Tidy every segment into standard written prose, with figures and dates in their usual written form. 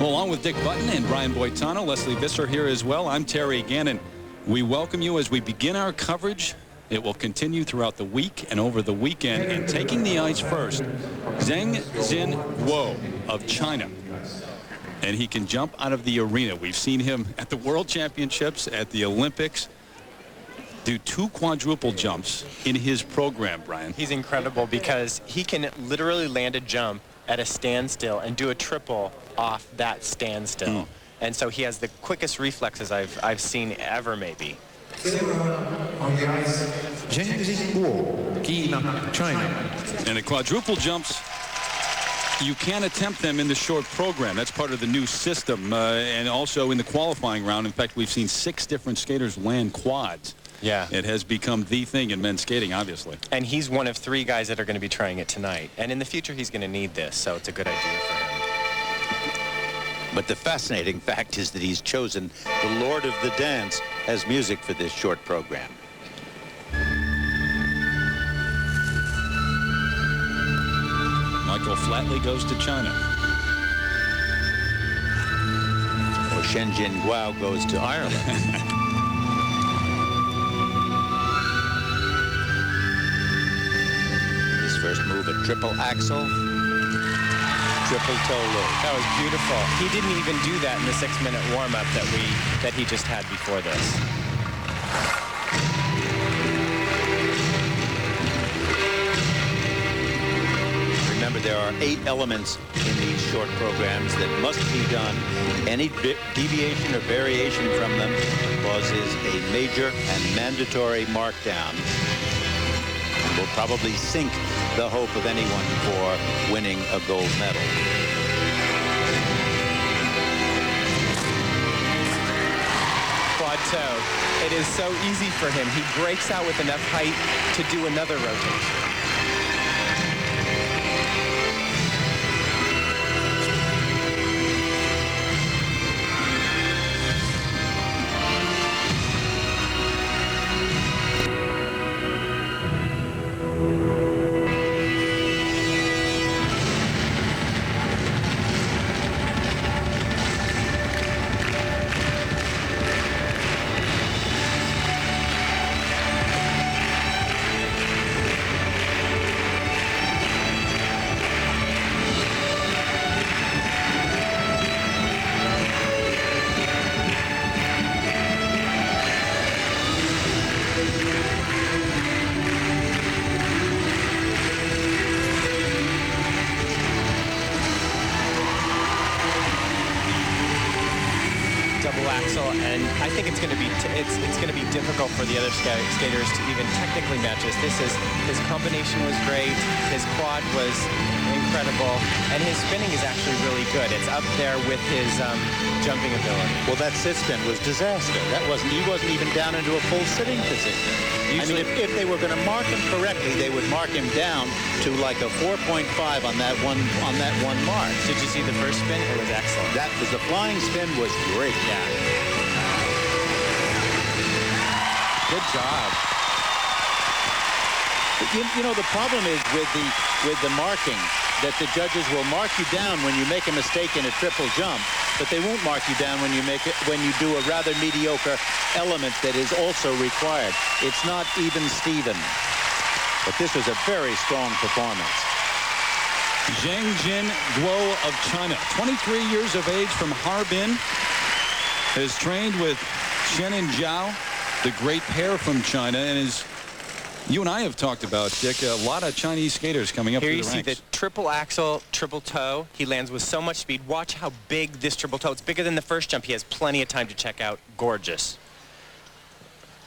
Well, along with Dick Button and Brian Boitano, Leslie Visser here as well. I'm Terry Gannon. We welcome you as we begin our coverage. It will continue throughout the week and over the weekend. And taking the ice first, Zhengxin Guo of China. And he can jump out of the arena. We've seen him at the World Championships, at the Olympics, do 2 quadruple jumps in his program, Brian. He's incredible because he can literally land a jump at a standstill and do a triple off that standstill. And so he has the quickest reflexes I've seen ever, maybe. Zhengxin Guo, China. And the quadruple jumps, you can attempt them in the short program. That's part of the new system. And also in the qualifying round. In fact, we've seen 6 different skaters land quads. Yeah. It has become the thing in men's skating, obviously. And he's one of 3 guys that are going to be trying it tonight. And in the future, he's going to need this, so it's a good idea for him. But the fascinating fact is that he's chosen the Lord of the Dance as music for this short program. Michael Flatley goes to China. Or Zhengxin Guo goes to Ireland. First move, a triple axel, triple toe loop. That was beautiful. He didn't even do that in the 6-minute warm-up that he just had before this. Remember, there are 8 elements in these short programs that must be done. Any deviation or variation from them causes a major and mandatory markdown. Will probably sink the hope of anyone for winning a gold medal. Quad toe. It is so easy for him. He breaks out with enough height to do another rotation. And I think it's going to be difficult for the other skaters to even technically match this. His combination was great, his quad was incredible, and his spinning is actually really good. It's up there with his jumping ability. Well, that sit spin was disaster. He wasn't even down into a full sitting position. Usually, I mean, if they were going to mark him correctly, they would mark him down to like a 4.5 on that one mark. Did you see the first spin? It was excellent. That was the flying spin was great. Yeah. Good job. But you know, the problem is with the marking that the judges will mark you down when you make a mistake in a triple jump, but they won't mark you down when you do a rather mediocre element that is also required. It's not even Steven. But this was a very strong performance. Zhengxin Guo of China, 23 years of age, from Harbin, has trained with Shannon Zhao, the great pair from China, and is, you and I have talked about, Dick, a lot of Chinese skaters coming up through the ranks. Here you see the triple axel, triple toe. He lands with so much speed. Watch how big this triple toe. It's bigger than the first jump. He has plenty of time to check out. Gorgeous.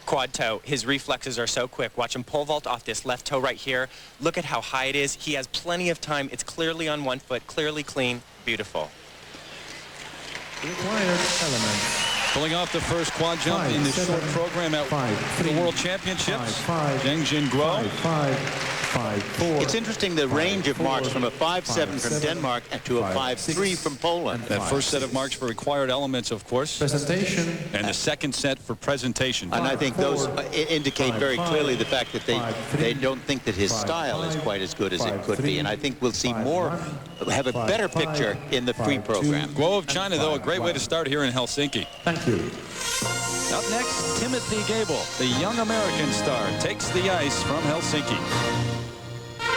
Quad toe. His reflexes are so quick. Watch him pole vault off this left toe right here. Look at how high it is. He has plenty of time. It's clearly on one foot, clearly clean. Beautiful. Required elements. Pulling off the first quad jump in the short program at the World Championships. Zhengxin Guo. 5-4. It's interesting the range of marks from a 5-7 from 5-7 Denmark to a 5-3 from Poland. That first set of marks for required elements, of course, Presentation. and the second set for presentation. And I think those indicate very 5-5, clearly the fact that they 5-3, don't think that his style is quite as good as it could be. And I think we'll see more, have a better picture in the free program. Guo of China, though, a great way to start here in Helsinki. Thank you. Up next, Timothy Goebel, the young American star, takes the ice from Helsinki.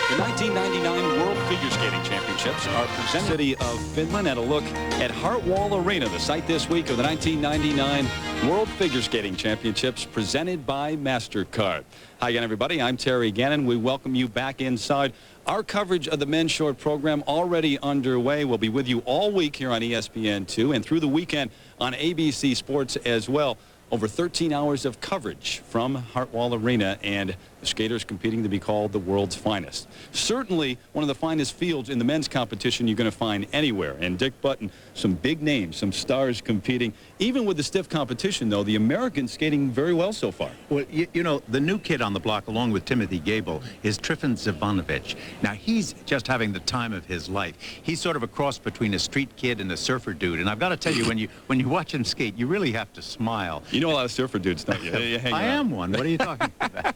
The 1999 World Figure Skating Championships are presented in the city of Finland, and a look at Hartwall Arena, the site this week of the 1999 World Figure Skating Championships presented by MasterCard. Hi again, everybody. I'm Terry Gannon. We welcome you back inside. Our coverage of the men's short program already underway. We'll be with you all week here on ESPN2 and through the weekend on ABC Sports as well. Over 13 hours of coverage from Hartwall Arena, and the skaters competing to be called the world's finest. Certainly one of the finest fields in the men's competition you're going to find anywhere. And Dick Button, some big names, some stars competing. Even with the stiff competition, though, the Americans skating very well so far. Well, you know, the new kid on the block, along with Timothy Goebel, is Trifun Zivanovic. Now, he's just having the time of his life. He's sort of a cross between a street kid and a surfer dude. And I've got to tell you, when you watch him skate, you really have to smile. You know a lot of surfer dudes, don't you? I am one. What are you talking about?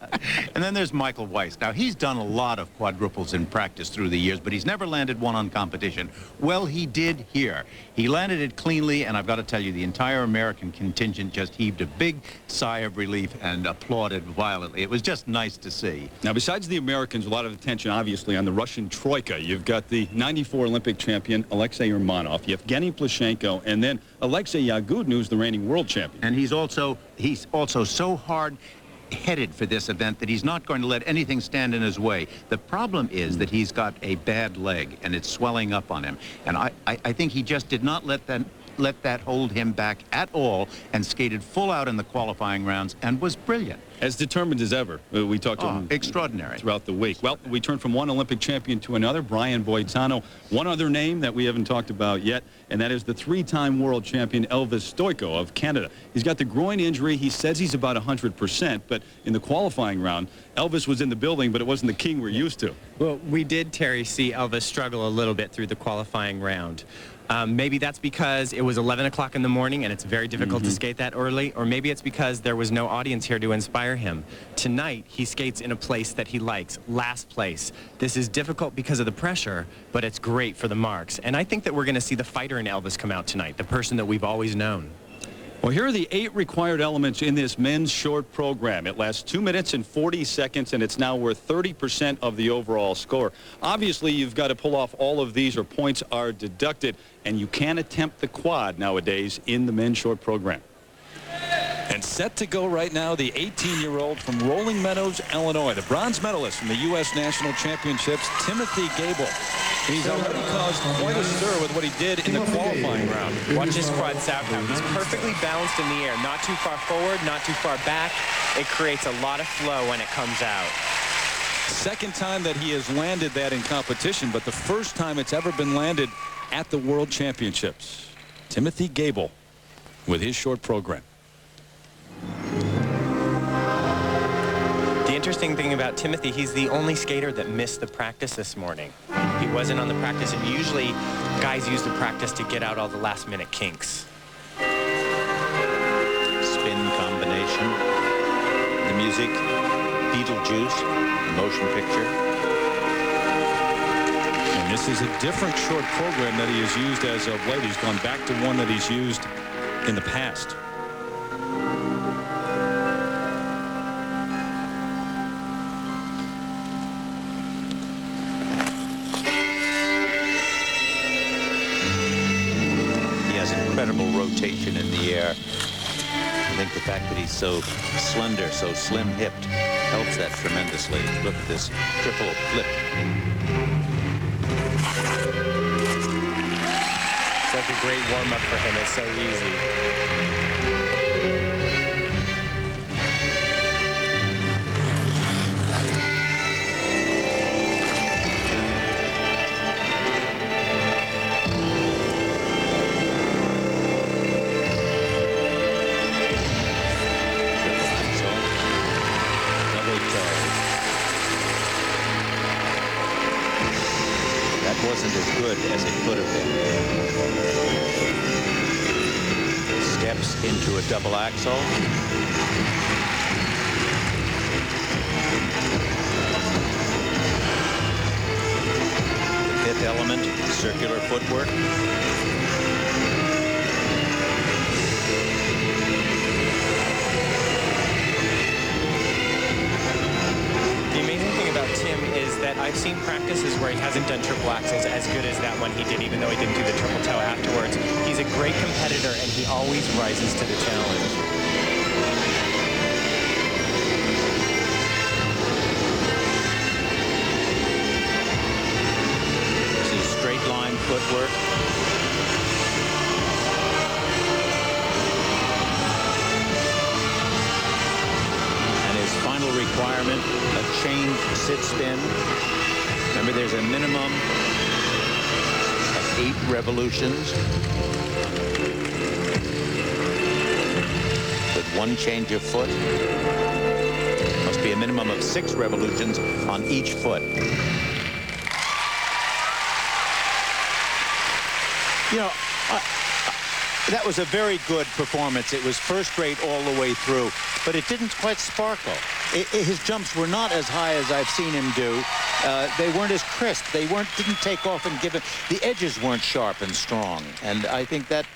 And then there's Michael Weiss. Now, he's done a lot of quadruples in practice through the years, but he's never landed one on competition. Well, he did here. He landed it cleanly, and I've got to tell you, the entire American contingent just heaved a big sigh of relief and applauded violently. It was just nice to see. Now, besides the Americans, a lot of attention, obviously, on the Russian troika. You've got the '94 Olympic champion, Alexei Urmanov, Evgeni Plushenko, and then Alexei Yagudin, who's the reigning world champion. And he's also so hard-headed for this event that he's not going to let anything stand in his way. The problem is that he's got a bad leg, and it's swelling up on him. And I think he just did not let that hold him back at all, and skated full out in the qualifying rounds and was brilliant. As determined as ever. We talked to him extraordinary throughout the week. Well, we turn from one Olympic champion to another, Brian Boitano. One other name that we haven't talked about yet, and that is the three-time world champion Elvis Stojko of Canada. He's got the groin injury. He says he's about 100%, but in the qualifying round, Elvis was in the building, but it wasn't the king we're used to. Well, we did, Terry, see Elvis struggle a little bit through the qualifying round. Maybe that's because it was 11 o'clock in the morning and it's very difficult to skate that early, or maybe it's because there was no audience here to inspire him. Tonight, he skates in a place that he likes, last place. This is difficult because of the pressure, but it's great for the marks. And I think that we're going to see the fighter in Elvis come out tonight, the person that we've always known. Well, here are the 8 required elements in this men's short program. It lasts 2 minutes and 40 seconds, and it's now worth 30% of the overall score. Obviously, you've got to pull off all of these or points are deducted, and you can't attempt the quad nowadays in the men's short program. And set to go right now, the 18-year-old from Rolling Meadows, Illinois, the bronze medalist from the U.S. National Championships, Timothy Goebel. He's already caused quite a stir with what he did in the qualifying round. Watch his Quad Salchow. He's perfectly balanced in the air, not too far forward, not too far back. It creates a lot of flow when it comes out. Second time that he has landed that in competition, but the first time it's ever been landed at the World Championships. Timothy Goebel with his short program. The interesting thing about Timothy, he's the only skater that missed the practice this morning. He wasn't on the practice, and usually guys use the practice to get out all the last-minute kinks. Spin combination, the music, Beetlejuice, the motion picture. And this is a different short program that he has used as of late. He's gone back to one that he's used in the past. Incredible rotation in the air. I think the fact that he's so slender, so slim-hipped, helps that tremendously. Look at this triple flip. It's like a great warm-up for him. It's so easy. good as it could have been. Steps into a double axel. The fifth element, circular footwork. That I've seen practices where he hasn't done triple axels as good as that one he did, even though he didn't do the triple toe afterwards. He's a great competitor, and he always rises to the challenge. This is straight line footwork. Final requirement, a change sit spin. Remember, there's a minimum of 8 revolutions with 1 change of foot. Must be a minimum of 6 revolutions on each foot. You know, that was a very good performance. It was first rate all the way through, but it didn't quite sparkle. His jumps were not as high as I've seen him do. They weren't as crisp. They didn't take off and give it. The edges weren't sharp and strong, and I think that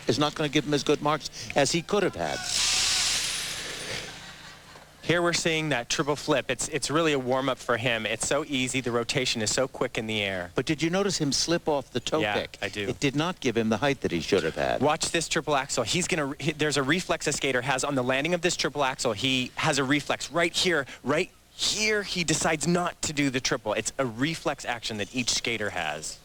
is not going to give him as good marks as he could have had. Here we're seeing that triple flip. It's really a warm-up for him. It's so easy. The rotation is so quick in the air. But did you notice him slip off the toe pick? I do. It did not give him the height that he should have had. Watch this triple axel. There's a reflex a skater has on the landing of this triple axel. He has a reflex right here. Right here, he decides not to do the triple. It's a reflex action that each skater has.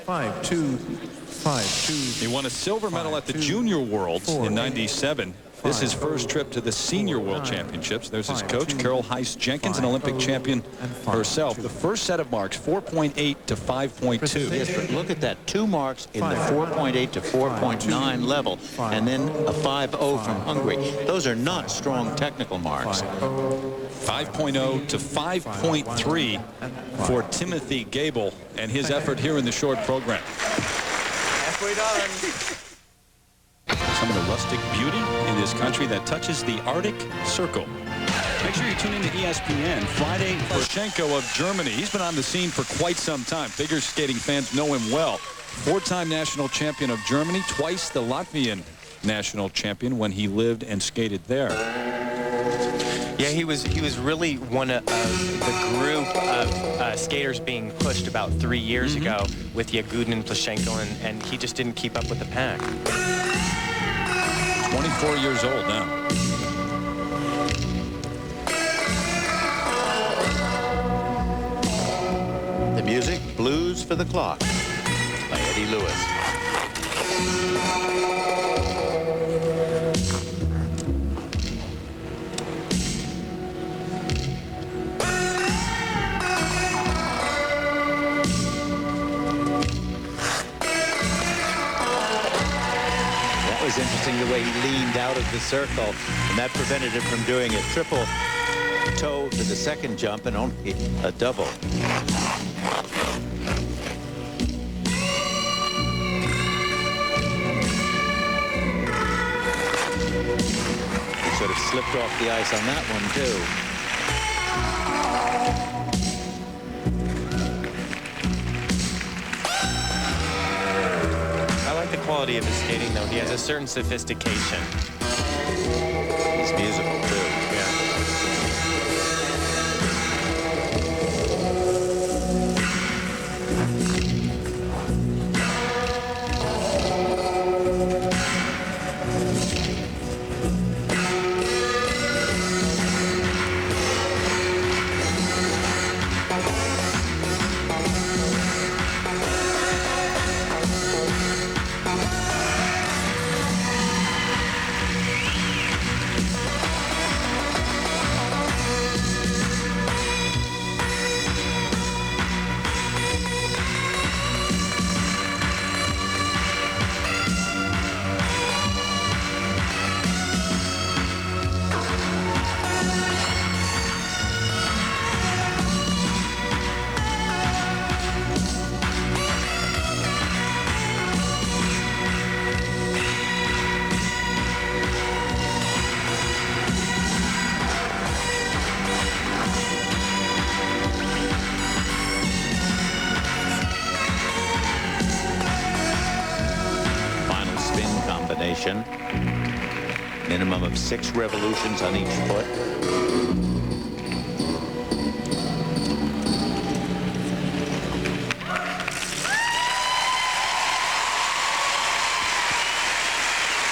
5-2, 5-2. He won a silver medal at the Junior Worlds in '97. This is his first trip to the Senior World Championships. There's his coach, Carol Heiss-Jenkins, an Olympic champion herself. The first set of marks, 4.8 to 5.2. Yes, but look at that. 2 marks in the 4.8 to 4.9 level, and then a 5.0 from Hungary. Those are not strong technical marks. 5.0 to 5.3 for Timothy Goebel and his effort here in the short program. Halfway done. Some of the rustic beauty in this country that touches the Arctic Circle. Make sure you tune in to ESPN Friday. Plushenko of Germany. He's been on the scene for quite some time. Figure skating fans know him well. 4-time national champion of Germany, twice the Latvian national champion when he lived and skated there. Yeah, he was really one of the group of skaters being pushed about 3 years ago with Yagudin and Plushenko, and he just didn't keep up with the pack. 24 years old now. The music, Blues for the Clock by Eddie Lewis. Was interesting the way he leaned out of the circle, and that prevented him from doing a triple toe for the second jump and only a double. He sort of slipped off the ice on that one too. Quality of his skating, though. He has a certain sophistication. He's musical, too. combination. Minimum of 6 revolutions on each foot.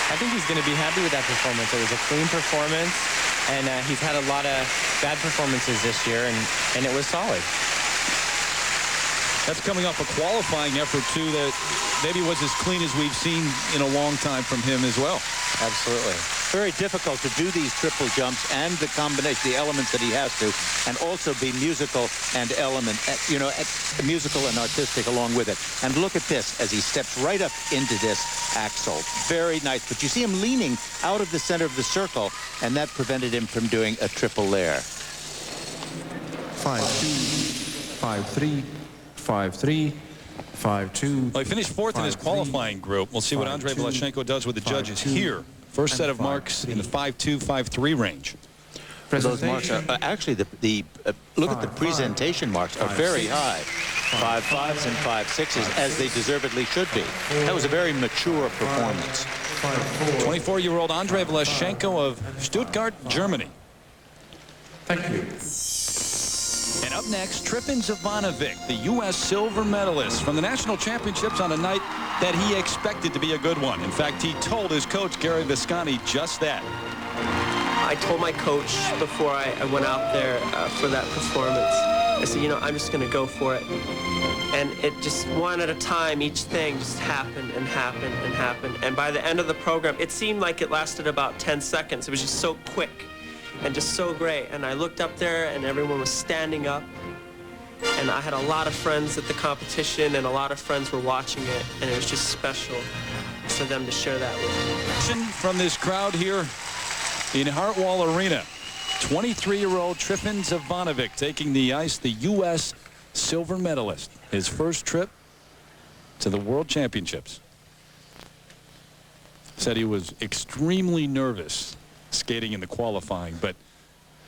I think he's going to be happy with that performance. It was a clean performance, and he's had a lot of bad performances this year, and it was solid. That's coming off a qualifying effort, too, that maybe was as clean as we've seen in a long time from him as well. Absolutely. Very difficult to do these triple jumps and the combination, the elements that he has to, and also be musical and musical and artistic along with it. And look at this as he steps right up into this axle. Very nice. But you see him leaning out of the center of the circle, and that prevented him from doing a triple layer. 5-2, 5-3, 5-3, 5-2. Well, he finished fourth in his qualifying group. We'll see what Andrejs Vlaščenko does with the judges here. First set of marks in the 5-2, 5-3 range. Those marks are actually look at the presentation marks are very high. 5.5s and 5.6s, as they deservedly should be. That was a very mature performance. 24-year-old Andrejs Vlaščenko of Stuttgart, Germany. Thank you. And up next, Trifun Zivanovic, the U.S. silver medalist from the national championships on a night that he expected to be a good one. In fact, he told his coach, Gary Visconti, just that. I told my coach before I went out there for that performance, I said, I'm just going to go for it. And it just one at a time, each thing just happened and happened and happened. And by the end of the program, it seemed like it lasted about 10 seconds. It was just so quick and just so great. And I looked up there and everyone was standing up. And I had a lot of friends at the competition and a lot of friends were watching it. And it was just special for them to share that with me. From this crowd here in Hartwall Arena, 23-year-old Trifun Zivanovic taking the ice, the U.S. silver medalist. His first trip to the World Championships. Said he was extremely nervous skating in the qualifying, but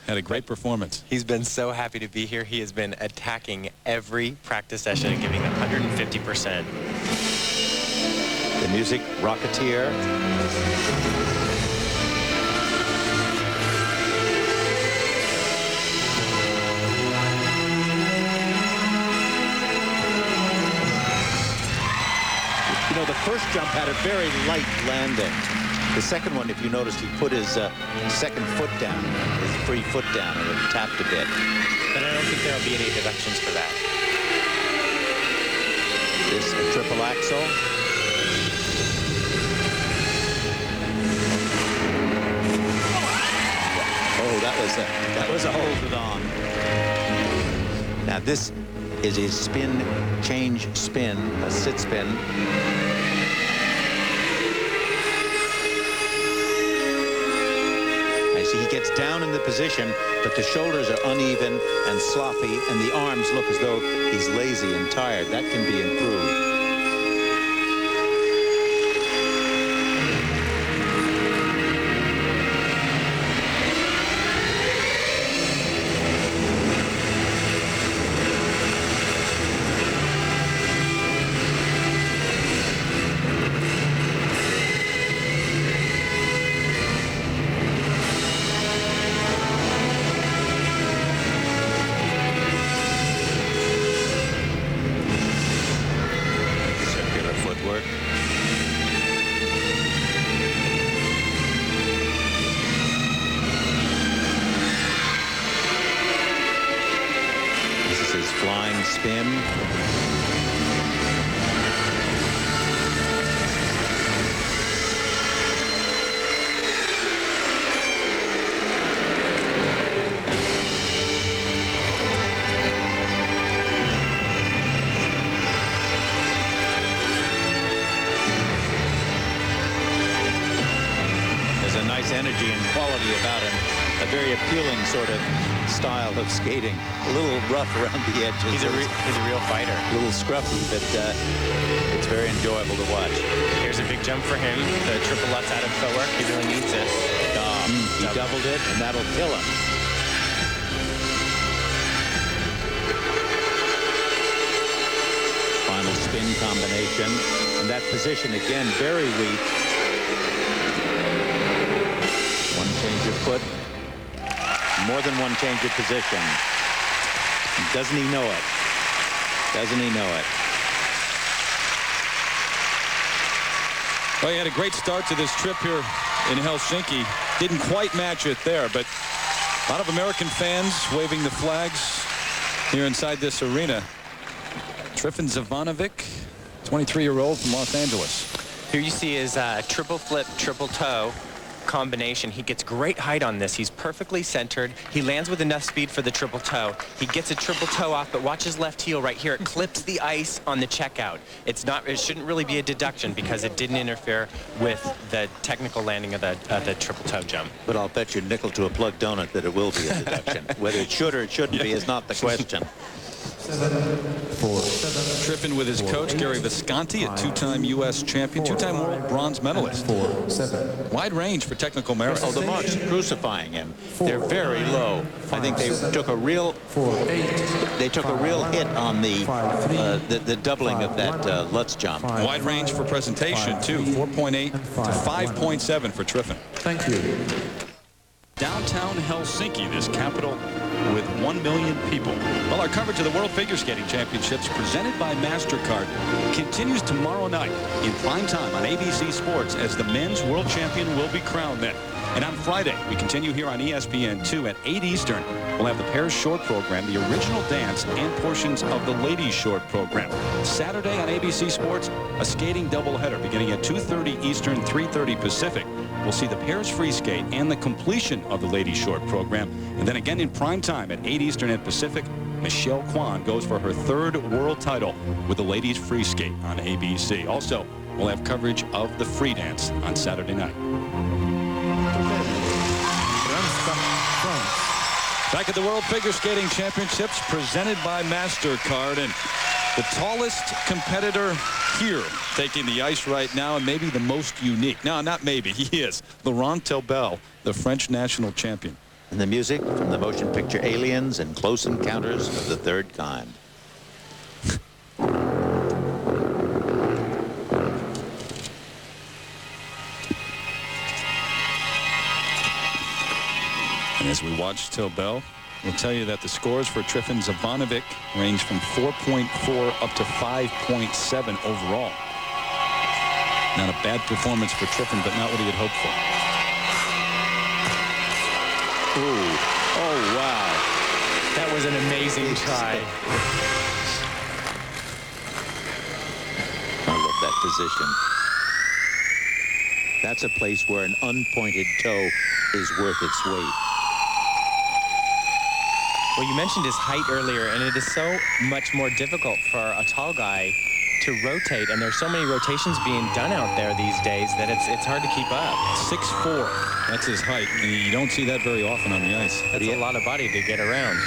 had a great performance. He's been so happy to be here. He has been attacking every practice session and giving 150%. The music, Rocketeer. The first jump had a very light landing. The second one, if you noticed, he put his second foot down, his free foot down, and it tapped a bit. But I don't think there'll be any deductions for that. This a triple axel. Oh, that was a hold it on. Now this is his spin, change spin, a sit spin. He gets down in the position, but the shoulders are uneven and sloppy, and the arms look as though he's lazy and tired. That can be improved. Spin. There's a nice energy and quality about him. A very appealing sort of style of skating. A little rough around the edges. He's a real fighter. A little scruffy, but it's very enjoyable to watch. Here's a big jump for him. The triple lutz out of footwork. He really needs this. He doubled it, and that'll kill him. Final spin combination. And that position, again, very weak. One change of foot. More than one change of position. Doesn't he know it? Doesn't he know it? Well, he had a great start to this trip here in Helsinki. Didn't quite match it there, but a lot of American fans waving the flags here inside this arena. Trifun Zivanovic, 23-year-old from Los Angeles. Here you see his triple flip, triple toe combination. He gets great height on this. He's perfectly centered. He lands with enough speed for the triple toe. He gets a triple toe off, but watch his left heel right here. It clips the ice on the checkout. It shouldn't really be a deduction because it didn't interfere with the technical landing of the triple toe jump. But I'll bet you nickel to a plug donut that it will be a deduction. Whether it should or it shouldn't be is not the question. Trifun with his coach, Gary Visconti, a two-time U.S. champion, two-time world bronze medalist. Wide range for technical merit. Oh, the marks crucifying him. They're very low. I think they took a real hit on the doubling of that Lutz jump. Wide range for presentation, too. 4.8 to 5.7 for Trifun. Thank you. Downtown Helsinki, this capital with 1 million people. Well, our coverage of the World Figure Skating Championships presented by MasterCard continues tomorrow night in prime time on ABC Sports as the men's world champion will be crowned then. And on Friday, we continue here on ESPN2 at 8 Eastern. We'll have the pairs short program, the original dance, and portions of the ladies short program. Saturday on ABC Sports, a skating doubleheader beginning at 2:30 Eastern, 3:30 Pacific. We'll see the pairs free skate and the completion of the ladies short program. And then again in prime time at 8 Eastern and Pacific, Michelle Kwan goes for her third world title with the ladies free skate on ABC. Also, we'll have coverage of the free dance on Saturday night. Back at the World Figure Skating Championships presented by MasterCard, and the tallest competitor here taking the ice right now, and maybe the most unique. No, not maybe. He is. Laurent Tobel, the French national champion. And the music from the motion picture Aliens and Close Encounters of the Third Kind. And as we watch Tobel, we'll tell you that the scores for Trifun Zivanovic range from 4.4 up to 5.7 overall. Not a bad performance for Trifun, but not what he had hoped for. Ooh. Oh, wow. That was an amazing try. I love that position. That's a place where an unpointed toe is worth its weight. Well, you mentioned his height earlier, and it is so much more difficult for a tall guy to rotate, and there's so many rotations being done out there these days that it's hard to keep up. 6'4", that's his height, and you don't see that very often on the ice. That's a lot of body to get around.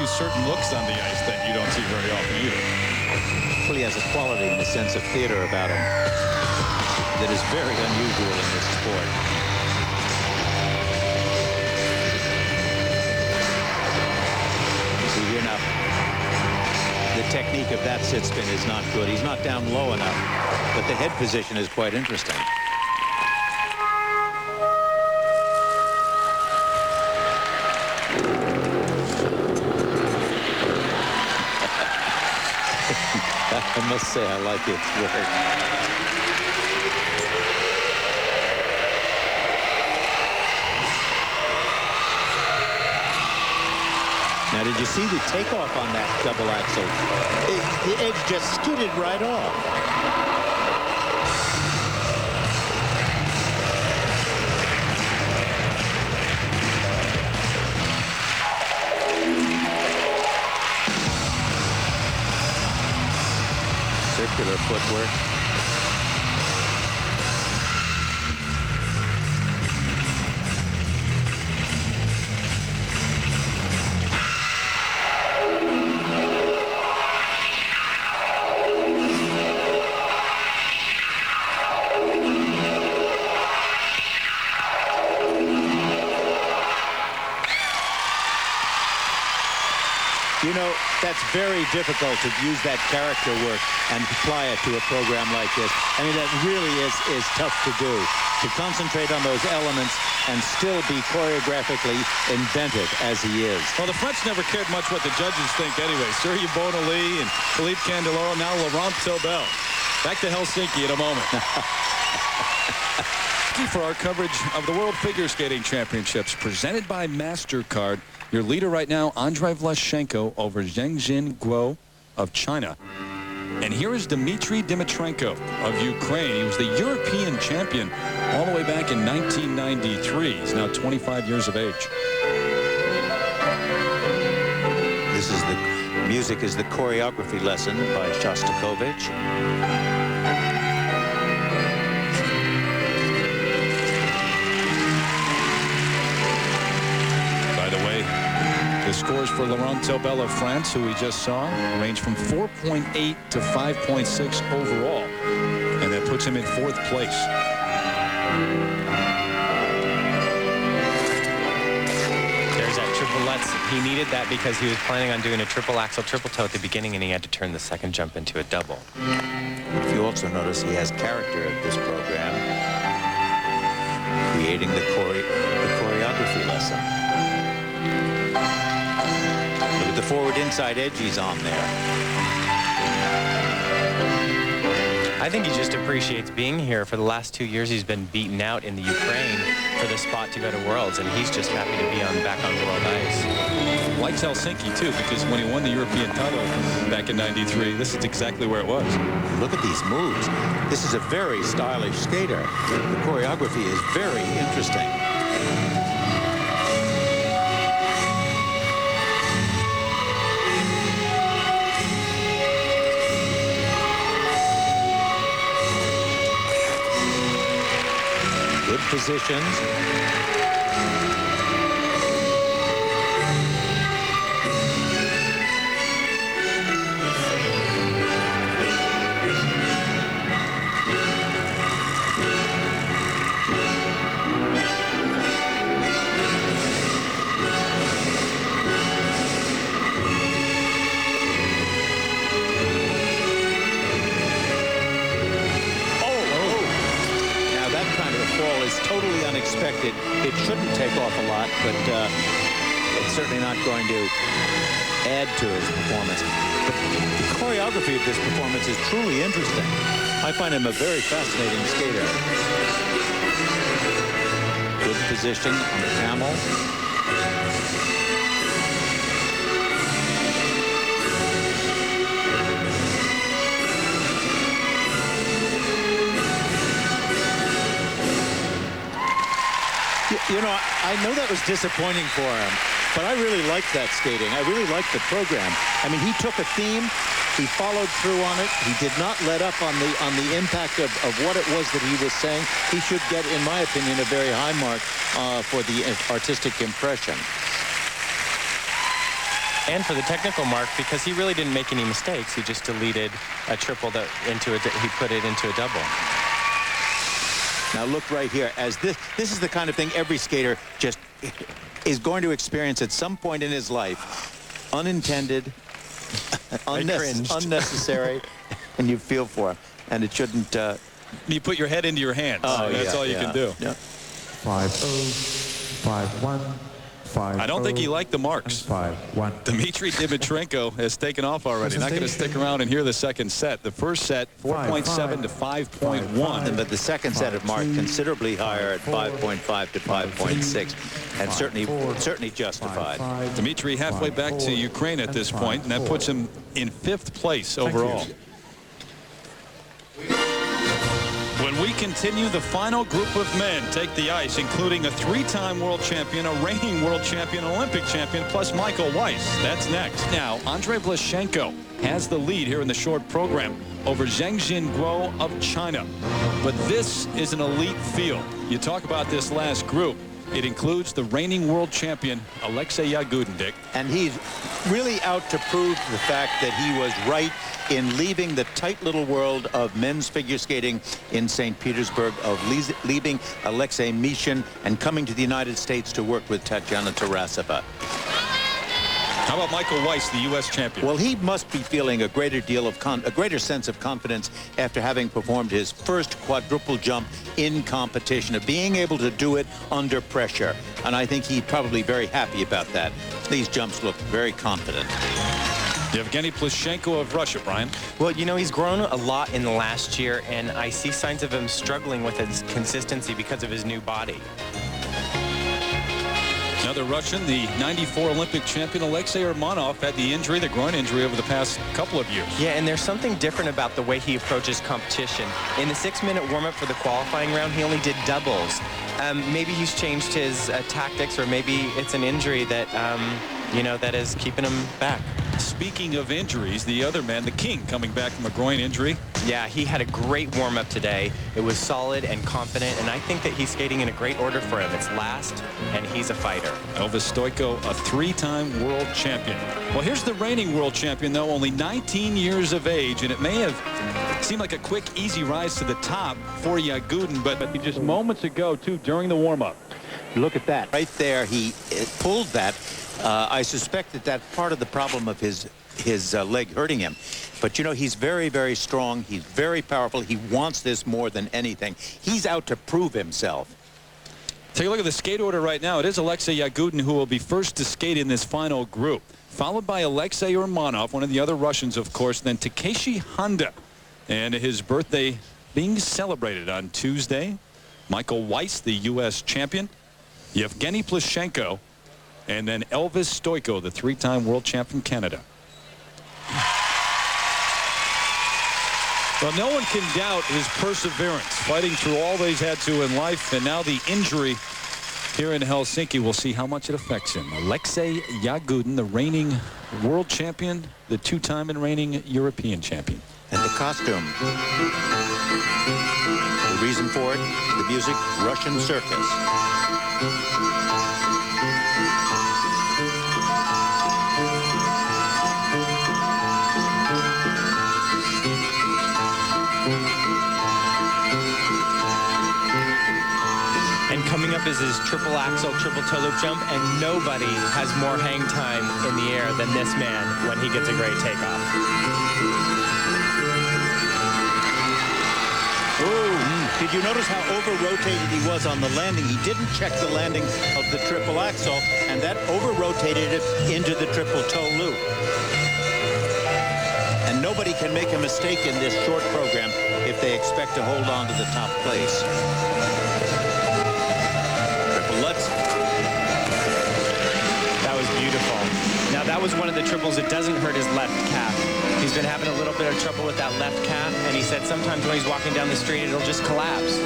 Certain looks on the ice that you don't see very often either. Well, he has a quality and a sense of theater about him that is very unusual in this sport. See here now, the technique of that sit spin is not good. He's not down low enough, but the head position is quite interesting. I must say, I like its work. Now, did you see the takeoff on that double axel? The edge just skidded right off. Circular footwork. very difficult to use that character work and apply it to a program like this. I mean, that really is tough to do. To concentrate on those elements and still be choreographically inventive as he is. Well, the French never cared much what the judges think anyway. Sergei Bonali and Philippe Candeloro, now Laurent Tobel. Back to Helsinki in a moment. For our coverage of the World Figure Skating Championships presented by MasterCard. Your leader right now, Andrejs Vlaščenko over Zhengxin Guo of China. And here is Dmytrenko of Ukraine. He was the European champion all the way back in 1993. He's now 25 years of age. This is the music is the choreography lesson by Shostakovich. The scores for Laurent Tobel of France, who we just saw, range from 4.8 to 5.6 overall. And that puts him in 4th place. There's that triplets. He needed that because he was planning on doing a triple axel, triple toe at the beginning, and he had to turn the second jump into a double. If you also notice, he has character at this program, creating the choreography lesson. The forward inside edge he's on there. I think he just appreciates being here. For the last 2 years, he's been beaten out in the Ukraine for the spot to go to Worlds, and he's just happy to be back on world ice. Likes Helsinki, too, because when he won the European title back in '93, this is exactly where it was. Look at these moves. This is a very stylish skater. The choreography is very interesting. Good positions. Totally unexpected. It shouldn't take off a lot, but it's certainly not going to add to his performance. But the choreography of this performance is truly interesting. I find him a very fascinating skater. Good position on the camel. You know, I know that was disappointing for him, but I really liked that skating. I really liked the program. I mean, he took a theme, he followed through on it. He did not let up on the impact of what it was that he was saying. He should get, in my opinion, a very high mark for the artistic impression. And for the technical mark, because he really didn't make any mistakes. He just deleted a triple he put it into a double. Now look right here, as this is the kind of thing every skater just is going to experience at some point in his life. Unintended, unnecessary, and you feel for him. And it shouldn't... You put your head into your hands. Oh, that's all you can do. Yeah. 5-0, 5-1, 5-0. I don't think he liked the marks. 5-1. Dmytrenko has taken off already. Not going to stick around and hear the second set. The first set, 4.7 to 5.1. But the second set of marked considerably higher at 5.5 to 5.6, and certainly justified. Dmytro halfway back to Ukraine at this point, and that puts him in 5th place overall. When we continue, the final group of men take the ice, including a 3-time world champion, a reigning world champion, Olympic champion, plus Michael Weiss. That's next. Now, Andrejs Vlaščenko has the lead here in the short program over Zhengxin Guo of China. But this is an elite field. You talk about this last group. It includes the reigning world champion, Alexei Yagudin, Dick. And he's really out to prove the fact that he was right in leaving the tight little world of men's figure skating in St. Petersburg, of leaving Alexei Mishin and coming to the United States to work with Tatiana Tarasova. How about Michael Weiss, the U.S. champion? Well, he must be feeling a greater sense of confidence after having performed his first quadruple jump in competition, of being able to do it under pressure. And I think he's probably very happy about that. These jumps look very confident. Evgeni Plushenko of Russia, Brian. Well, you know, he's grown a lot in the last year, and I see signs of him struggling with his consistency because of his new body. Another Russian, the '94 Olympic champion Alexei Urmanov, had the injury, the groin injury, over the past couple of years. Yeah, and there's something different about the way he approaches competition. In the 6-minute warm-up for the qualifying round, he only did doubles. Maybe he's changed his tactics, or maybe it's an injury that, you know, that is keeping him back. Speaking of injuries, the other man, the King, coming back from a groin injury. Yeah, he had a great warm-up today. It was solid and confident, and I think that he's skating in a great order for him. It's last, and he's a fighter. Elvis Stojko, a 3-time world champion. Well, here's the reigning world champion, though, only 19 years of age, and it may have seemed like a quick, easy rise to the top for Yagudin, but just moments ago, too, during the warm-up. Look at that. Right there, he pulled that. I suspect that that's part of the problem of his leg hurting him. But, you know, he's very, very strong. He's very powerful. He wants this more than anything. He's out to prove himself. Take a look at the skate order right now. It is Alexei Yagudin who will be first to skate in this final group, followed by Alexei Urmanov, one of the other Russians, of course, then Takeshi Honda. And his birthday being celebrated on Tuesday. Michael Weiss, the U.S. champion. Evgeni Plushenko. And then Elvis Stojko, the 3-time world champion Canada. Well, no one can doubt his perseverance, fighting through all that he's had to in life, and now the injury here in Helsinki. We'll see how much it affects him. Alexei Yagudin, the reigning world champion, the 2-time and reigning European champion. And the costume. The reason for it, the music, Russian circus. And coming up is his triple axel, triple toe loop jump, and nobody has more hang time in the air than this man when he gets a great takeoff. Did you notice how over-rotated he was on the landing? He didn't check the landing of the triple axel, and that over-rotated it into the triple toe loop. And nobody can make a mistake in this short program if they expect to hold on to the top place. Triple Lutz. That was beautiful. Now, that was one of the triples that doesn't hurt his left calf. He's been having a little bit of trouble with that left calf, and he said sometimes when he's walking down the street, it'll just collapse.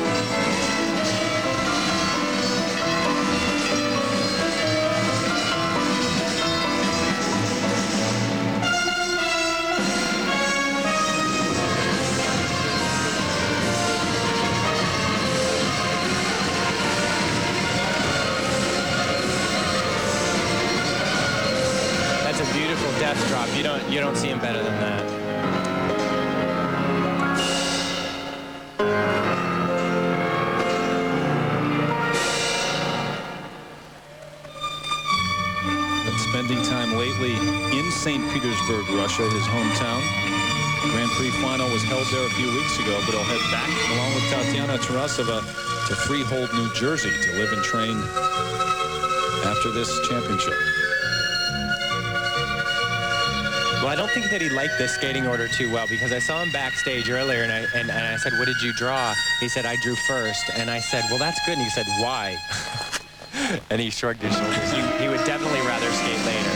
That's a beautiful death drop. You don't see him better than that. Spending time lately in St. Petersburg, Russia, his hometown. Grand Prix final was held there a few weeks ago, but he'll head back along with Tatiana Tarasova to Freehold, New Jersey to live and train after this championship. Well, I don't think that he liked this skating order too well, because I saw him backstage earlier, and I said, what did you draw? He said, I drew first. And I said, well, that's good. And he said, why? And he shrugged his shoulders. He would definitely rather skate later.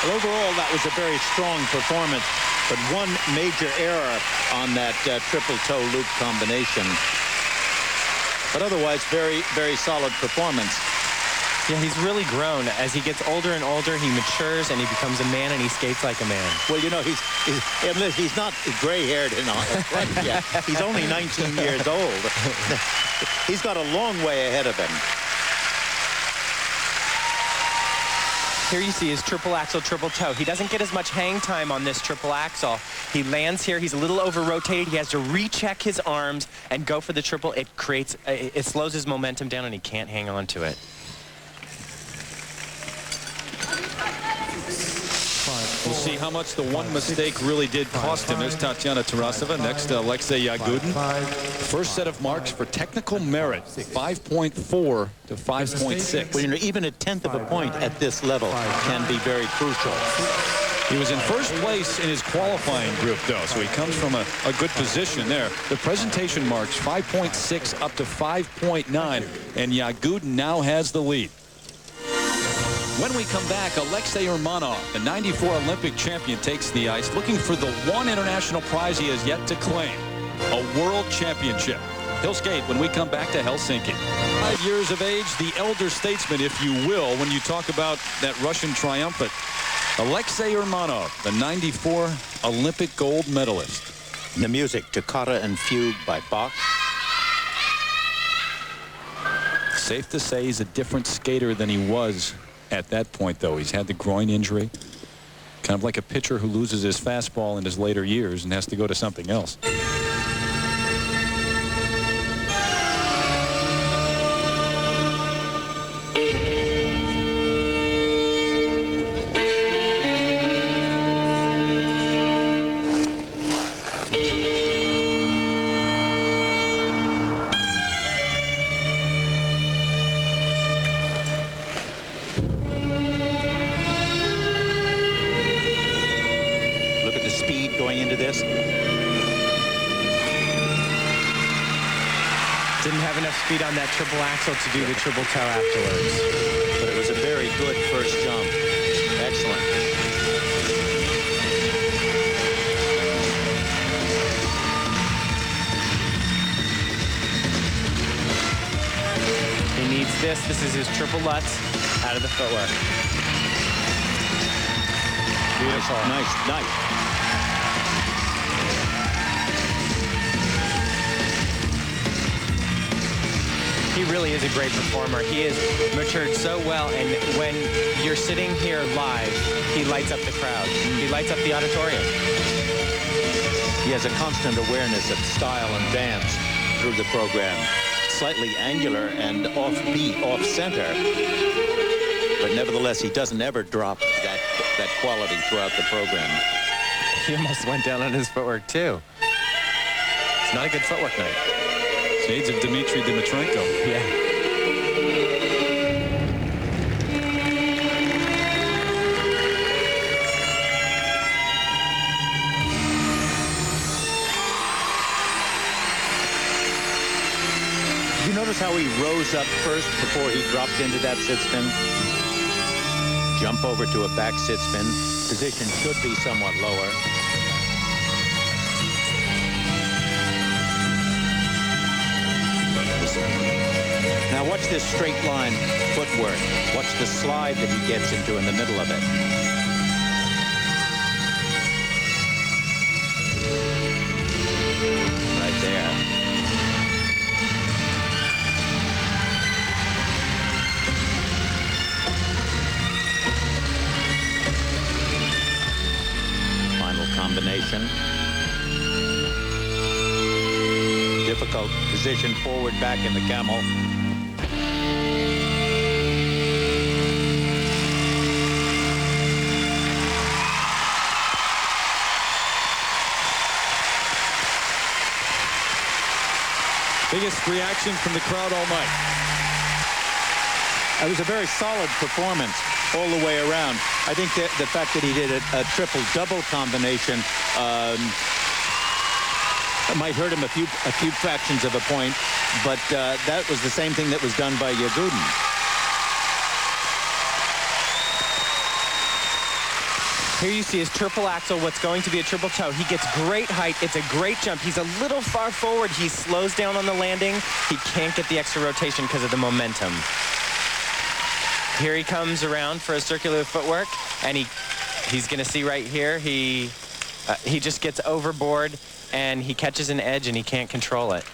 Overall, that was a very strong performance, but one major error on that triple toe loop combination. But otherwise, very, very solid performance. Yeah, he's really grown. As he gets older and older, he matures and he becomes a man and he skates like a man. Well, you know, he's not gray-haired and all yet. He's only 19 years old. He's got a long way ahead of him. Here you see his triple axel, triple toe. He doesn't get as much hang time on this triple axel. He lands here. He's a little over-rotated. He has to recheck his arms and go for the triple. It slows his momentum down, and he can't hang on to it. We'll see how much the one mistake really did cost him. There's Tatiana Tarasova. Next, Alexei Yagudin. First set of marks for technical merit, 5.4 to 5.6. Well, you know, even a tenth of a point at this level can be very crucial. He was in first place in his qualifying group, though, so he comes from a good position there. The presentation marks 5.6 up to 5.9, and Yagudin now has the lead. When we come back, Alexei Urmanov, the 94 Olympic champion, takes the ice, looking for the one international prize he has yet to claim, a world championship. He'll skate when we come back to Helsinki. 5 years of age, the elder statesman, if you will, when you talk about that Russian triumphant. Alexei Urmanov, the 94 Olympic gold medalist. The music, Toccata and Fugue by Bach. Safe to say he's a different skater than he was at that point, though. He's had the groin injury, kind of like a pitcher who loses his fastball in his later years and has to go to something else. Didn't have enough speed on that triple axel to do the triple toe afterwards. But it was a very good first jump. Excellent. He needs this. This is his triple lutz out of the footwork. Beautiful. Nice, nice. He really is a great performer. He has matured so well, and when you're sitting here live, he lights up the crowd. He lights up the auditorium. He has a constant awareness of style and dance through the program. Slightly angular and offbeat, off-center, but nevertheless, he doesn't ever drop that quality throughout the program. He almost went down on his footwork, too. It's not a good footwork night. Shades of Dmytrenko. Yeah. Did you notice how he rose up first before he dropped into that sit spin? Jump over to a back sit spin. Position should be somewhat lower. Now watch this straight line footwork. Watch the slide that he gets into in the middle of it. Right there. Final combination. Difficult position forward back in the camel. Biggest reaction from the crowd all night. It was a very solid performance all the way around. I think that the fact that he did a triple-double combination might hurt him a few fractions of a point, but that was the same thing that was done by Yagudin. Here you see his triple axel, what's going to be a triple toe. He gets great height. It's a great jump. He's a little far forward. He slows down on the landing. He can't get the extra rotation because of the momentum. Here he comes around for a circular footwork, and he's going to see right here. He just gets overboard, and he catches an edge, and he can't control it.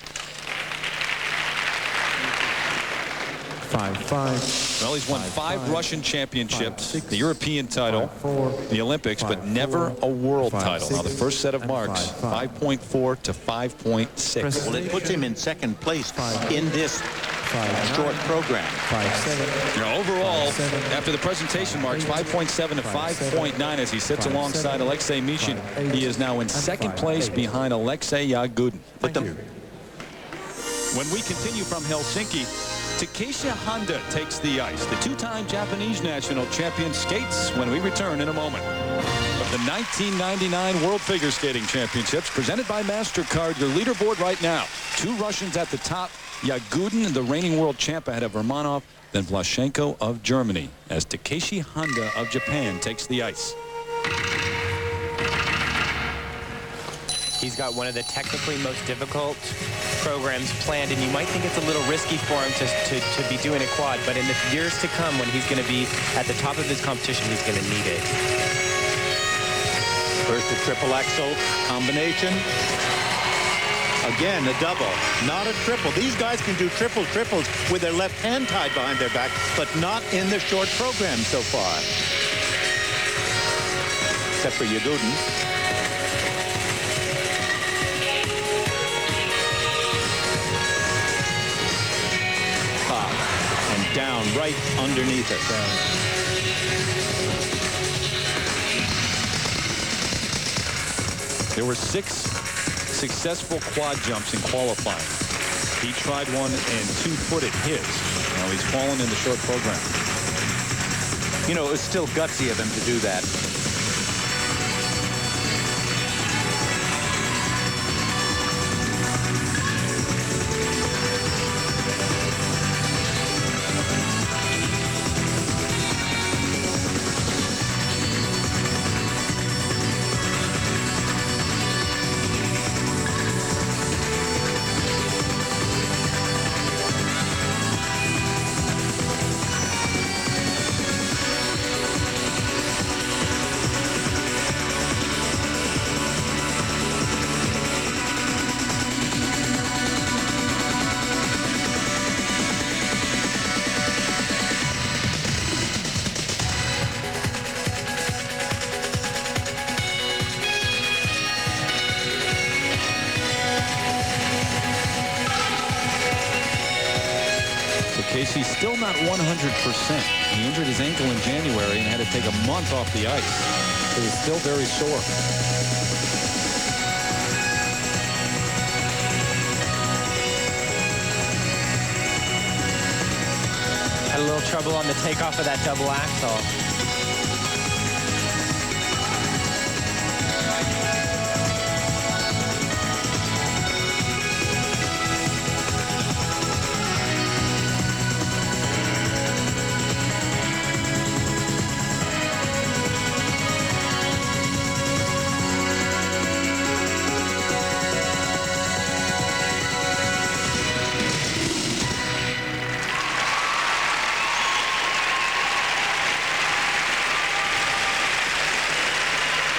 5-5. Well, he's won 5 Russian championships, the European title, the Olympics, but never a world title. Now, the first set of marks, 5.4 to 5.6. Well, it puts him in second place in this short program. 5-7. Now, overall, after the presentation marks, 5.7 to 5.9 as he sits alongside Alexei Mishin. He is now in second place behind Alexei Yagudin. When we continue from Helsinki, Takeshi Honda takes the ice. The 2-time Japanese national champion skates when we return in a moment. The 1999 World Figure Skating Championships presented by MasterCard. Your leaderboard right now. 2 Russians at the top. Yagudin, the reigning world champ, ahead of Urmanov, then Vlaščenko of Germany, as Takeshi Honda of Japan takes the ice. He's got one of the technically most difficult programs planned, and you might think it's a little risky for him to be doing a quad, but in the years to come, when he's going to be at the top of his competition, he's going to need it. First a triple axel combination. Again, a double, not a triple. These guys can do triples with their left hand tied behind their back, but not in the short program so far. Except for Yagudin. And down right underneath it. There were 6 successful quad jumps in qualifying. He tried one and 2-footed his. Now he's fallen in the short program. You know, it was still gutsy of him to do that. Casey's still not 100%. He injured his ankle in January and had to take a month off the ice. So he's still very sore. Had a little trouble on the takeoff of that double axel.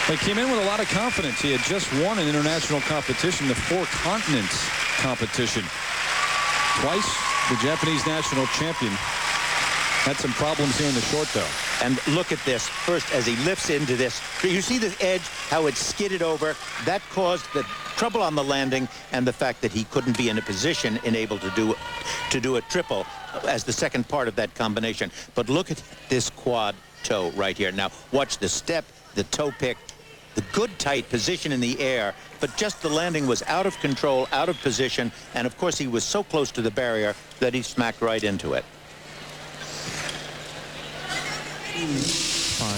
He came in with a lot of confidence. He had just won an international competition, the 4 continents competition. Twice the Japanese national champion. Had some problems here in the short, though. And look at this. First, as he lifts into this, you see this edge, how it skidded over. That caused the trouble on the landing and the fact that he couldn't be in a position and able to do a triple as the second part of that combination. But look at this quad toe right here. Now, watch the step, the toe pick, the good tight position in the air, but just the landing was out of control, out of position, and of course he was so close to the barrier that he smacked right into it.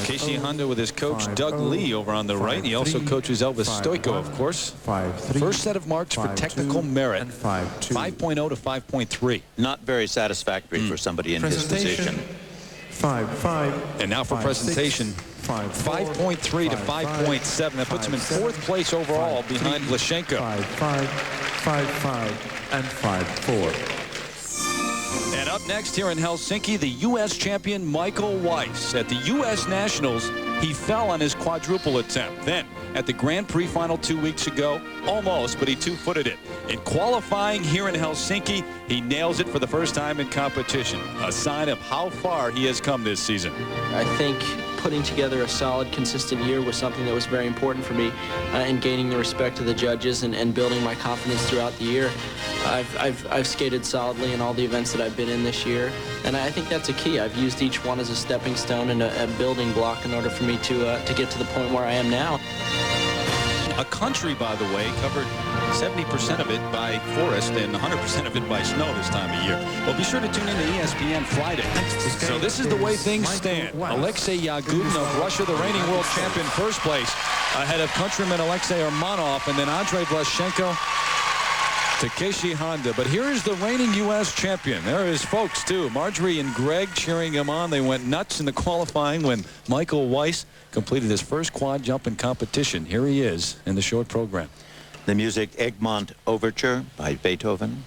Takeshi Honda with his coach Doug Lee over on the right. He also coaches Elvis Stojko, of course. First set of marks for technical merit, 5.0 to 5.3. Not very satisfactory for somebody in his position. 5-5. And now for presentation, 5.3 to 5.7. That puts him in 4th place overall behind Vlaščenko. 5-5, 5-5, and 5-4. And Up next here in Helsinki, the U.S. champion Michael Weiss. At the U.S. Nationals, he fell on his quadruple attempt. Then, at the Grand Prix final 2 weeks ago, almost, but he two-footed it. In qualifying here in Helsinki, he nails it for the first time in competition. A sign of how far he has come this season. I think putting together a solid, consistent year was something that was very important for me in gaining the respect of the judges and building my confidence throughout the year. I've skated solidly in all the events that I've been in this year, and I think that's a key. I've used each one as a stepping stone and a building block in order for me to get to the point where I am now. A country, by the way, covered 70% of it by forest and 100% of it by snow this time of year. Well, be sure to tune in to ESPN Friday. So this is the way things stand. Alexei Yagudin of Russia, the reigning world champion, first place, ahead of countryman Alexei Urmanov, and then Andrejs Vlaščenko, Takeshi Honda. But here is the reigning U.S. champion. There are his folks, too. Marjorie and Greg cheering him on. They went nuts in the qualifying when Michael Weiss completed his first quad jump in competition. Here he is in the short program. The music Egmont Overture by Beethoven.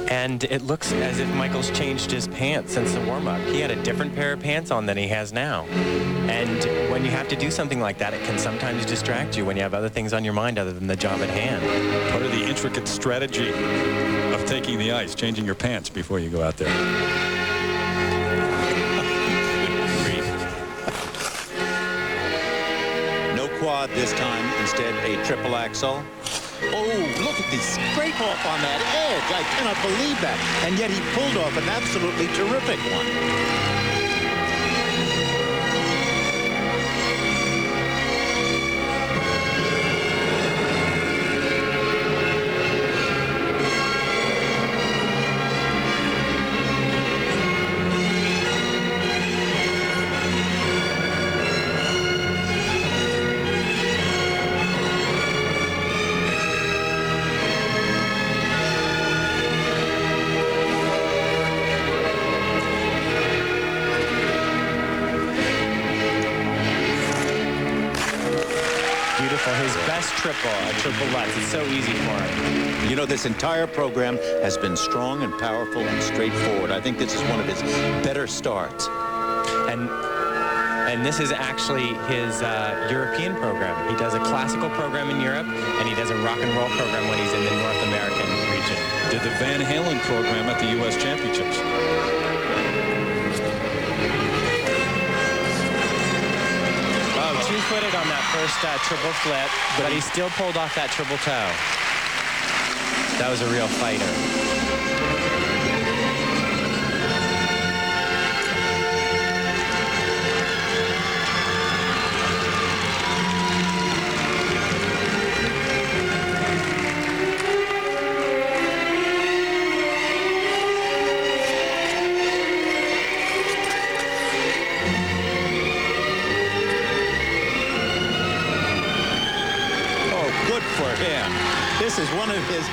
And it looks as if Michael's changed his pants since the warm-up. He had a different pair of pants on than he has now. And when you have to do something like that, it can sometimes distract you when you have other things on your mind other than the job at hand. Part of the intricate strategy of taking the ice, changing your pants before you go out there. No quad this time, instead a triple axel. Oh, look at the scrape off on that edge. I cannot believe that. And yet he pulled off an absolutely terrific one. His best triple, a triple lutz. It's so easy for him. You know, this entire program has been strong and powerful and straightforward. I think this is one of his better starts. And this is actually his European program. He does a classical program in Europe, and he does a rock and roll program when he's in the North American region. Did the Van Halen program at the U.S. Championships. Two-footed on that first triple flip, but he still pulled off that triple toe. That was a real fighter. This is one of his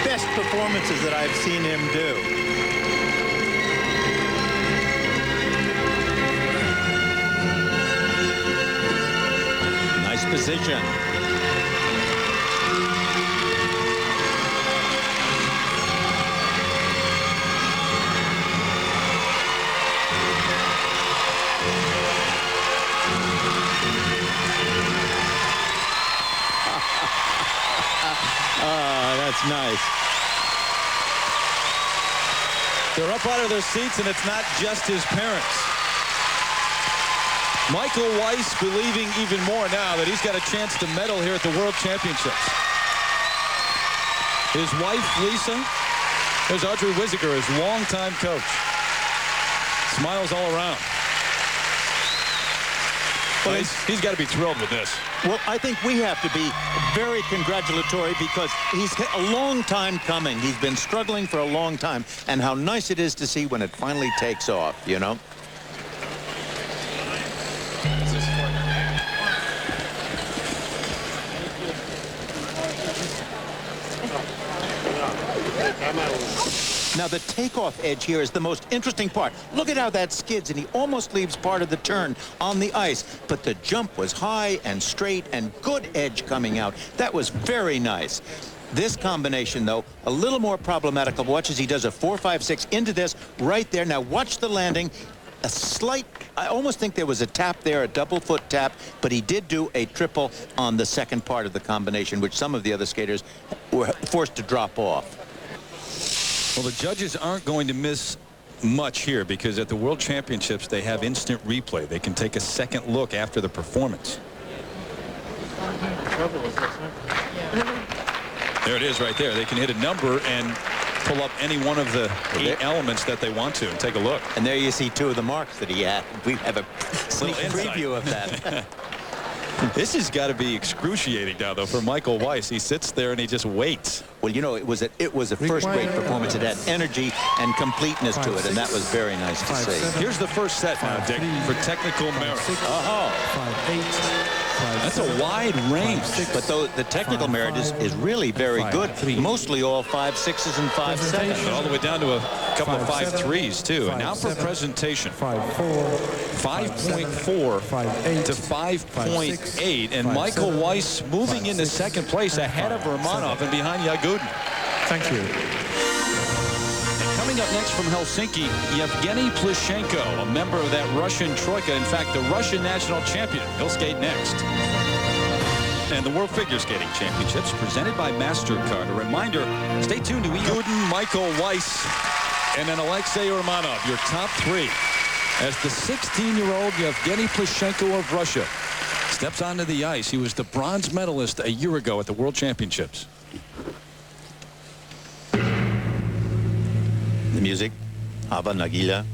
best performances that I've seen him do. Nice position. That's nice. They're up out of their seats, and it's not just his parents. Michael Weiss believing even more now that he's got a chance to medal here at the World Championships. His wife, Lisa, there's Audrey Wiesiger, his longtime coach. Smiles all around. Well, he's got to be thrilled with this. Well, I think we have to be very congratulatory because he's a long time coming. He's been struggling for a long time. And how nice it is to see when it finally takes off, you know? Now, the takeoff edge here is the most interesting part. Look at how that skids, and he almost leaves part of the turn on the ice. But the jump was high and straight and good edge coming out. That was very nice. This combination, though, a little more problematical. Watch as he does a 4-5-6 into this right there. Now, watch the landing. A slight, I almost think there was a tap there, a double foot tap, but he did do a triple on the second part of the combination, which some of the other skaters were forced to drop off. Well, the judges aren't going to miss much here because at the World Championships, they have instant replay. They can take a second look after the performance. There it is right there. They can hit a number and pull up any one of the 8 elements that they want to and take a look. And there you see 2 of the marks that he had. We have a sneak preview of that. This has got to be excruciating now, though, for Michael Weiss. He sits there and he just waits. Well, you know, it was a first-rate performance. It had energy and completeness to it, and that was very nice to see. Here's the first set now, Dick, for technical merit. That's a wide range. But though the technical merit is really very good. Mostly all 5-6s and 5-7s. All the way down to a couple of 5-3s, too. And now for presentation. 5.4 to 5.8. And Michael Weiss moving into second place ahead of Urmanov and behind Yagudin. Thank you. Coming up next from Helsinki, Evgeni Plushenko, a member of that Russian troika. In fact, the Russian national champion. He'll skate next. And the World Figure Skating Championships presented by MasterCard. A reminder, stay tuned to Yagudin, Michael Weiss, and then Alexei Urmanov, your top 3. As the 16-year-old Evgeni Plushenko of Russia steps onto the ice. He was the bronze medalist a year ago at the World Championships. The music, Ava Nagila.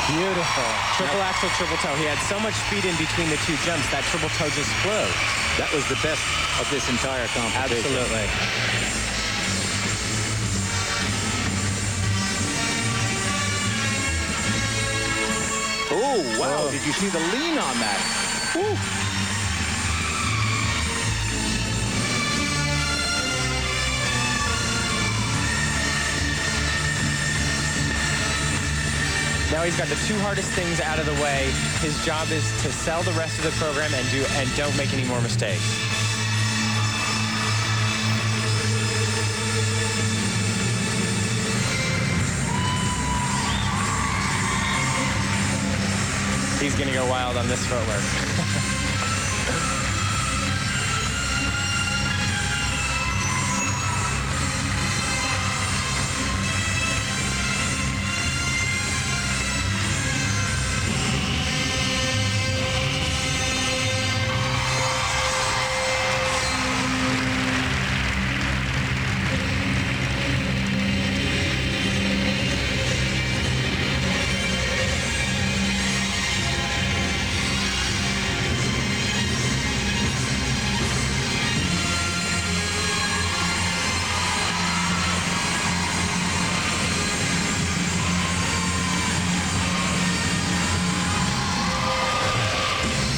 Beautiful. Triple axel, triple toe. He had so much speed in between the 2 jumps, that triple toe just flew. That was the best of this entire competition. Absolutely. Oh, wow. Did you see the lean on that? Woo. Now he's got the 2 hardest things out of the way. His job is to sell the rest of the program and don't make any more mistakes. He's going to go wild on this footwork.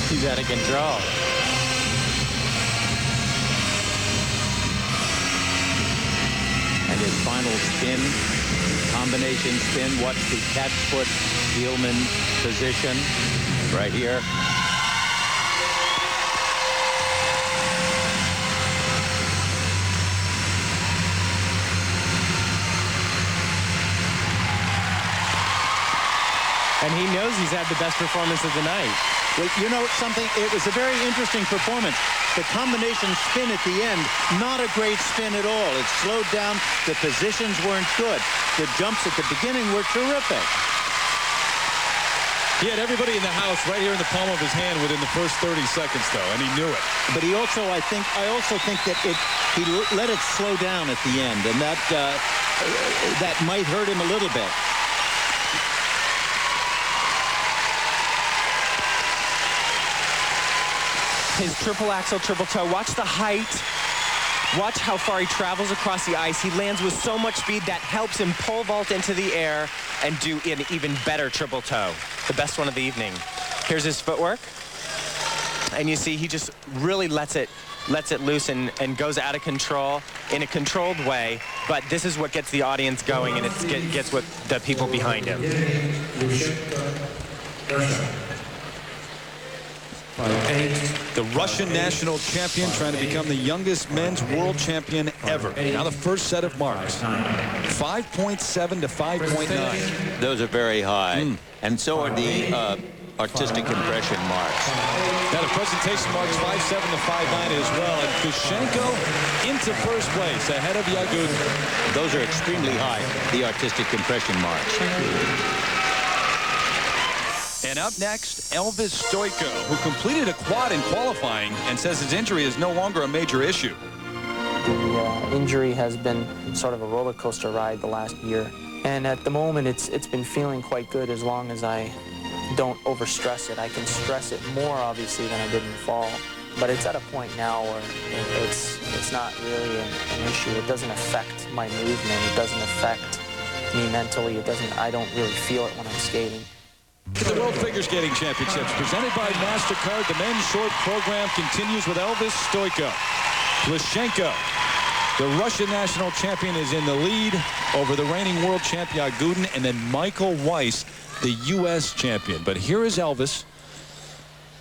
He's out of control. And his final spin, combination spin. Watch the catch foot Steelman position right here. And he knows he's had the best performance of the night. Well, you know something? It was a very interesting performance. The combination spin at the end, not a great spin at all. It slowed down. The positions weren't good. The jumps at the beginning were terrific. He had everybody in the house right here in the palm of his hand within the first 30 seconds, though, and he knew it. But he also, I also think that he let it slow down at the end, and that might hurt him a little bit. His triple axel, triple toe. Watch the height. Watch how far he travels across the ice. He lands with so much speed that helps him pole vault into the air and do an even better triple toe. The best one of the evening. Here's his footwork. And you see he just really lets it loose and goes out of control in a controlled way. But this is what gets the audience going, and it gets what the people behind him. The Russian national champion trying to become the youngest men's world champion ever. Now the first set of marks. 5.7 to 5.9. Those are very high. And so are the artistic impression marks. Now the presentation marks 5.7 to 5.9 as well. And Plushenko into first place ahead of Yagudin. Those are extremely high, the artistic impression marks. And up next, Elvis Stojko, who completed a quad in qualifying and says his injury is no longer a major issue. The injury has been sort of a roller coaster ride the last year. And at the moment, it's been feeling quite good as long as I don't overstress it. I can stress it more, obviously, than I did in the fall. But it's at a point now where it's not really an issue. It doesn't affect my movement. It doesn't affect me mentally. I don't really feel it when I'm skating. The World Figure Skating Championships presented by MasterCard. The men's short program continues with Elvis Stojko. Plushenko, the Russian national champion, is in the lead over the reigning world champ Yagudin, and then Michael Weiss, the U.S. champion. But here is Elvis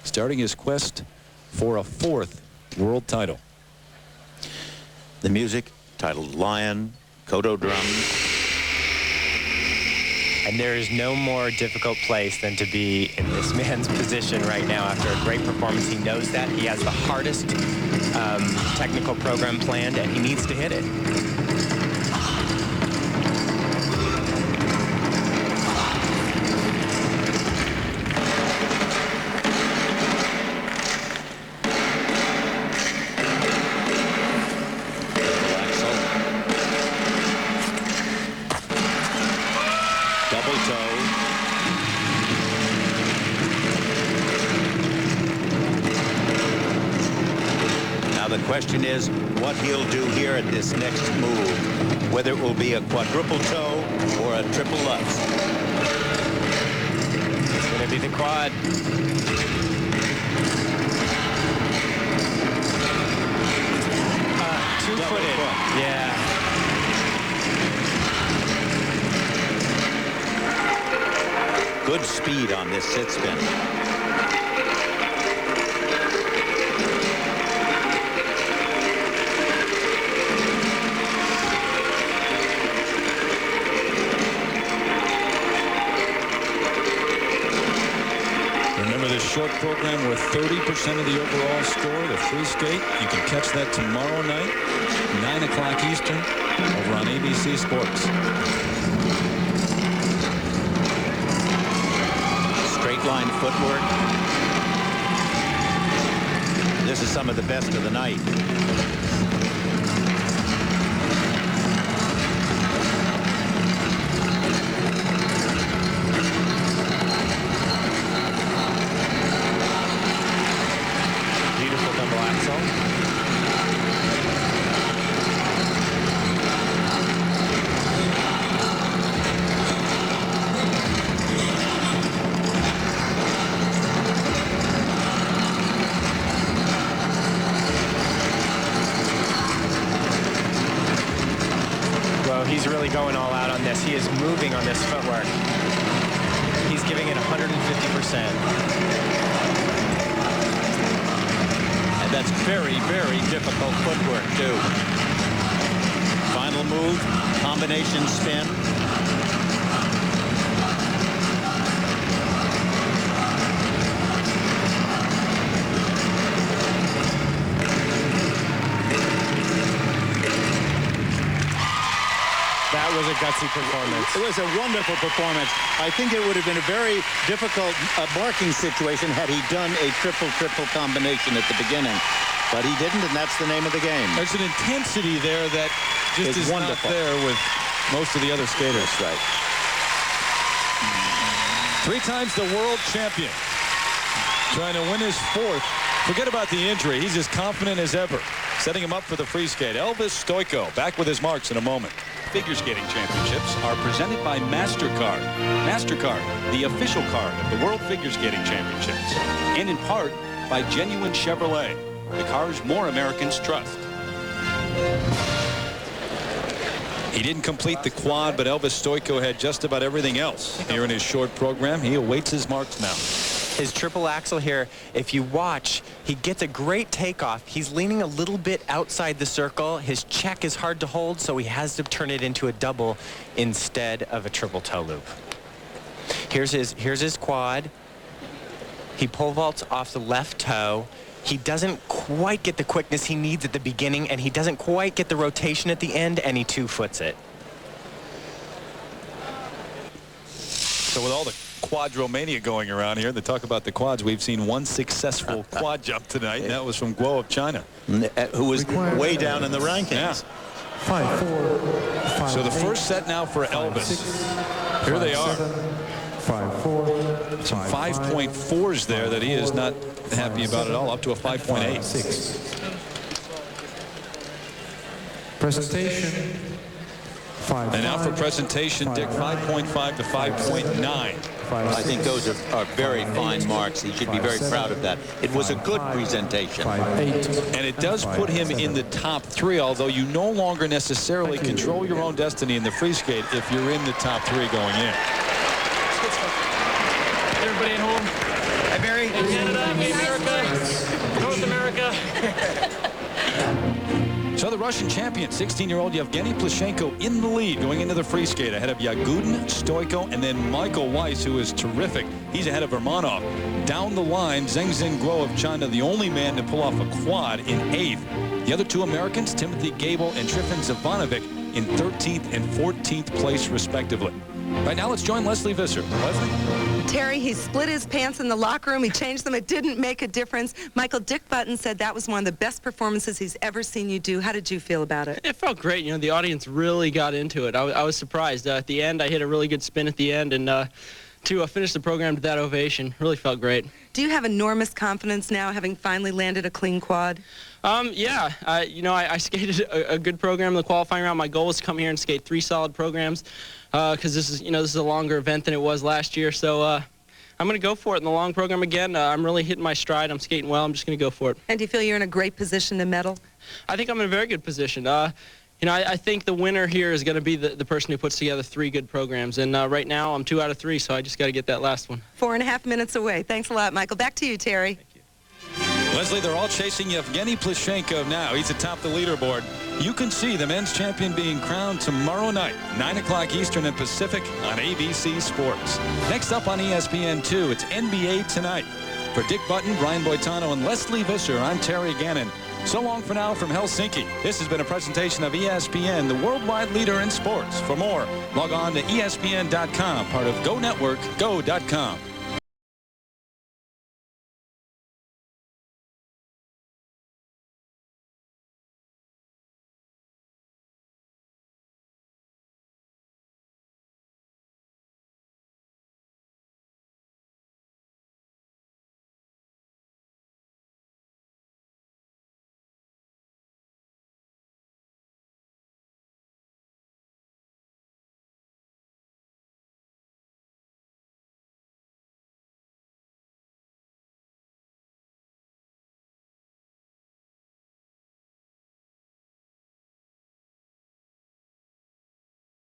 starting his quest for a fourth world title. The music, titled Lion, Kodo drums. And there is no more difficult place than to be in this man's position right now after a great performance. He knows that. He has the hardest technical program planned, and he needs to hit it. The question is what he'll do here at this next move, whether it will be a quadruple toe or a triple Lutz. It's going to be the quad. Two-footed. Yeah. Good speed on this sit spin. Short program with 30% of the overall score, the free skate. You can catch that tomorrow night, 9 o'clock Eastern, over on ABC Sports. Straight line footwork. This is some of the best of the night. He's really going all out on this. He is moving on this footwork. He's giving it 150%. And that's very, very difficult footwork, too. Final move, combination spin. That was a gutsy performance. It was a wonderful performance. I think it would have been a very difficult marking situation had he done a triple-triple combination at the beginning. But he didn't, and that's the name of the game. There's an intensity there that just is wonderful. not there with most of the other skaters. That's right. 3 times the world champion. Trying to win his 4th. Forget about the injury. He's as confident as ever. Setting him up for the free skate. Elvis Stojko back with his marks in a moment. Figure skating championships are presented by MasterCard. MasterCard, the official card of the World Figure Skating Championships. And in part by Genuine Chevrolet, the cars more Americans trust. He didn't complete the quad, but Elvis Stojko had just about everything else here in his short program. He awaits his marks now. His triple axel here, if you watch, he gets a great takeoff. He's leaning a little bit outside the circle. His check is hard to hold, so he has to turn it into a double instead of a triple toe loop. Here's his quad. He pole vaults off the left toe. He doesn't quite get the quickness he needs at the beginning, and he doesn't quite get the rotation at the end, and he 2-foots it. So with all the quadromania going around here, they talk about the quads. We've seen one successful quad jump tonight, and that was from Guo of China. Who was way down in the rankings. Yeah. 5-4. So the first set now for Elvis. Here they are. 5-4. Some 5.4s there that he is not happy about at all, up to a 5.8. 6. Presentation. 5. And now for presentation, Dick, 5.5 to 5.9. I think those are very fine marks. He should be very proud of that. It was a good presentation. 5-8. And it does put him in the top 3, although you no longer necessarily control your own destiny in the free skate if you're in the top 3 going in. Everybody at home. Hi, Barry. Hey, Canada. Hey, America. North America. So the Russian champion, 16-year-old Evgeni Plushenko in the lead going into the free skate ahead of Yagudin, Stojko, and then Michael Weiss, who is terrific. He's ahead of Urmanov. Down the line, Zhengxin Guo of China, the only man to pull off a quad in 8th. The other 2 Americans, Timothy Goebel and Trifun Zivanovic, in 13th and 14th place, respectively. Right now, let's join Leslie Visser. Leslie? Terry, he split his pants in the locker room. He changed them. It didn't make a difference. Michael, Dick Button said that was one of the best performances he's ever seen you do. How did you feel about it? It felt great. You know, the audience really got into it. I was surprised. At the end, I hit a really good spin at the end, and to finish the program to that ovation, really felt great. Do you have enormous confidence now, having finally landed a clean quad? Yeah. You know, I skated a good program in the qualifying round. My goal was to come here and skate 3 solid programs, because this is a longer event than it was last year. So I'm going to go for it in the long program again. I'm really hitting my stride. I'm skating well. I'm just going to go for it. And do you feel you're in a great position to medal? I think I'm in a very good position. You know, I think the winner here is going to be the person who puts together 3 good programs. And right now, I'm 2 out of 3, so I just got to get that last one. 4.5 minutes away. Thanks a lot, Michael. Back to you, Terry. Thank you. Leslie, they're all chasing Evgeni Plushenko now. He's atop the leaderboard. You can see the men's champion being crowned tomorrow night, 9 o'clock Eastern and Pacific on ABC Sports. Next up on ESPN2, it's NBA Tonight. For Dick Button, Brian Boitano, and Leslie Visser, I'm Terry Gannon. So long for now from Helsinki. This has been a presentation of ESPN, the worldwide leader in sports. For more, log on to ESPN.com, part of Go Network, go.com.